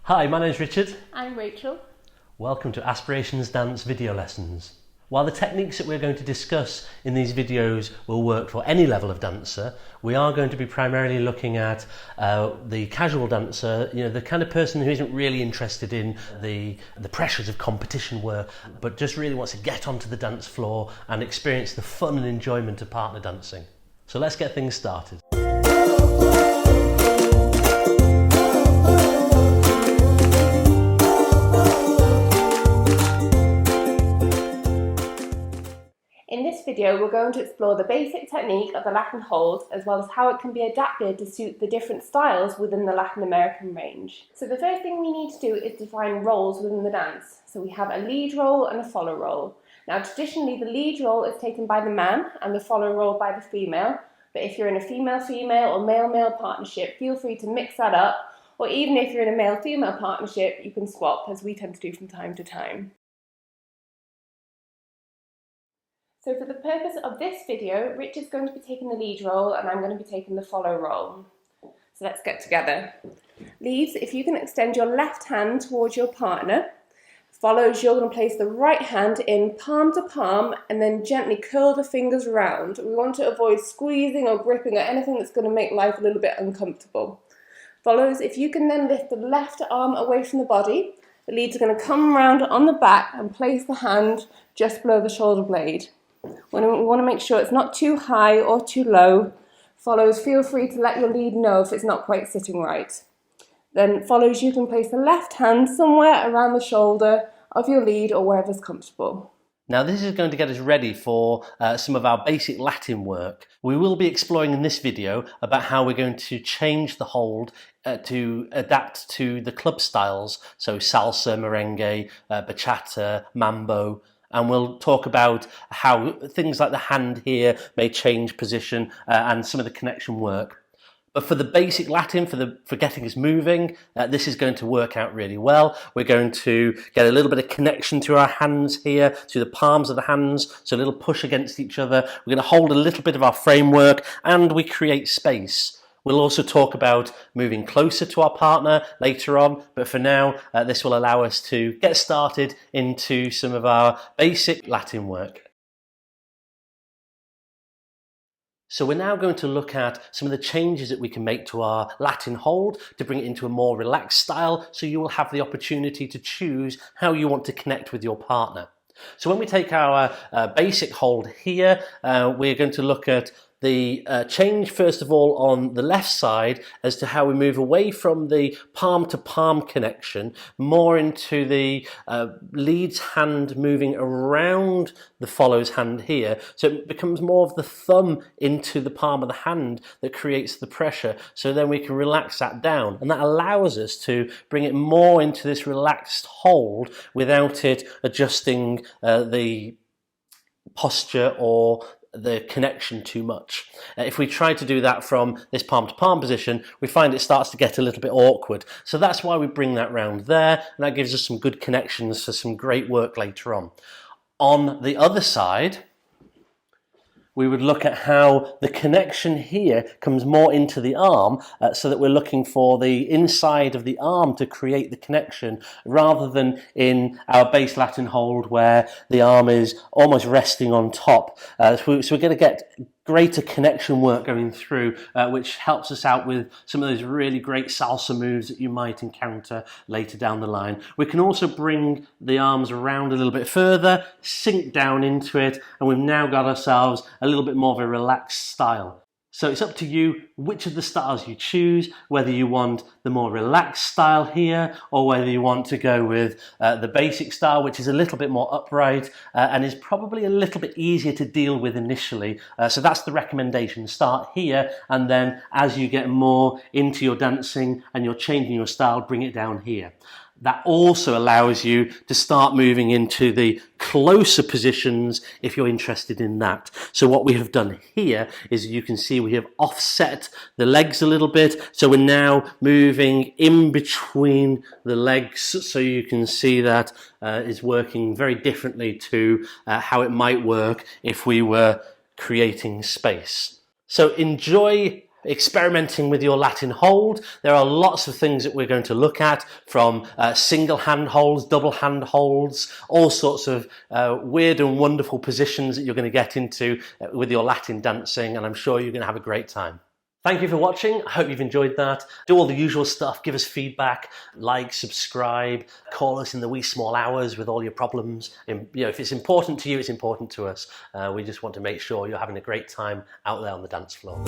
Hi, my name's Richard. I'm Rachel. Welcome to Aspirations Dance video lessons. While the techniques that we're going to discuss in these videos will work for any level of dancer, we are going to be primarily looking at the casual dancer, the kind of person who isn't really interested in the pressures of competition work, but just really wants to get onto the dance floor and experience the fun and enjoyment of partner dancing. So let's get things started. In this video, we're going to explore the basic technique of the Latin hold, as well as how it can be adapted to suit the different styles within the Latin American range. So the first thing we need to do is define roles within the dance. So we have a lead role and a follow role. Now traditionally the lead role is taken by the man and the follow role by the female, but if you're in a female-female or male-male partnership, feel free to mix that up, or even if you're in a male-female partnership, you can swap, as we tend to do from time to time. So for the purpose of this video, Rich is going to be taking the lead role and I'm going to be taking the follow role. So let's get together. Leads, if you can extend your left hand towards your partner. Follows, you're going to place the right hand in palm to palm and then gently curl the fingers round. We want to avoid squeezing or gripping or anything that's going to make life a little bit uncomfortable. Follows, if you can then lift the left arm away from the body, the leads are going to come around on the back and place the hand just below the shoulder blade. We want to make sure it's not too high or too low. Follows, feel free to let your lead know if it's not quite sitting right. Then follows, you can place the left hand somewhere around the shoulder of your lead or wherever's comfortable. Now this is going to get us ready for some of our basic Latin work. We will be exploring in this video about how we're going to change the hold to adapt to the club styles, so Salsa, Merengue, Bachata, Mambo. And we'll talk about how things like the hand here may change position and some of the connection work. But for the basic Latin, for getting us moving, this is going to work out really well. We're going to get a little bit of connection through our hands here, through the palms of the hands, so a little push against each other. We're going to hold a little bit of our framework and we create space. We'll also talk about moving closer to our partner later on, but for now, this will allow us to get started into some of our basic Latin work. So we're now going to look at some of the changes that we can make to our Latin hold to bring it into a more relaxed style, so you will have the opportunity to choose how you want to connect with your partner. So when we take our basic hold here, we're going to look at the change first of all on the left side as to how we move away from the palm to palm connection, more into the lead's hand moving around the follow's hand here. So it becomes more of the thumb into the palm of the hand that creates the pressure. So then we can relax that down, and that allows us to bring it more into this relaxed hold without it adjusting the posture or the connection too much. If we try to do that from this palm to palm position, we find it starts to get a little bit awkward. So that's why we bring that round there, and that gives us some good connections for some great work later on. On the other side, we would look at how the connection here comes more into the arm, so that we're looking for the inside of the arm to create the connection, rather than in our base Latin hold where the arm is almost resting on top. So we're going to get greater connection work going through, which helps us out with some of those really great salsa moves that you might encounter later down the line. We can also bring the arms around a little bit further, sink down into it, and we've now got ourselves a little bit more of a relaxed style. So it's up to you which of the styles you choose, whether you want the more relaxed style here or whether you want to go with the basic style, which is a little bit more upright and is probably a little bit easier to deal with initially. So that's the recommendation. Start here, and then as you get more into your dancing and you're changing your style, bring it down here. That also allows you to start moving into the closer positions if you're interested in that. So what we have done here is, you can see we have offset the legs a little bit. So we're now moving in between the legs. So you can see that is working very differently to how it might work if we were creating space. So enjoy Experimenting with your Latin hold. There are lots of things that we're going to look at, from single hand holds, double hand holds, all sorts of weird and wonderful positions that you're going to get into with your Latin dancing, and I'm sure you're going to have a great time. Thank you for watching. I hope you've enjoyed that. Do all the usual stuff. Give us feedback, like, subscribe, call us in the wee small hours with all your problems. And, if it's important to you, it's important to us. We just want to make sure you're having a great time out there on the dance floor.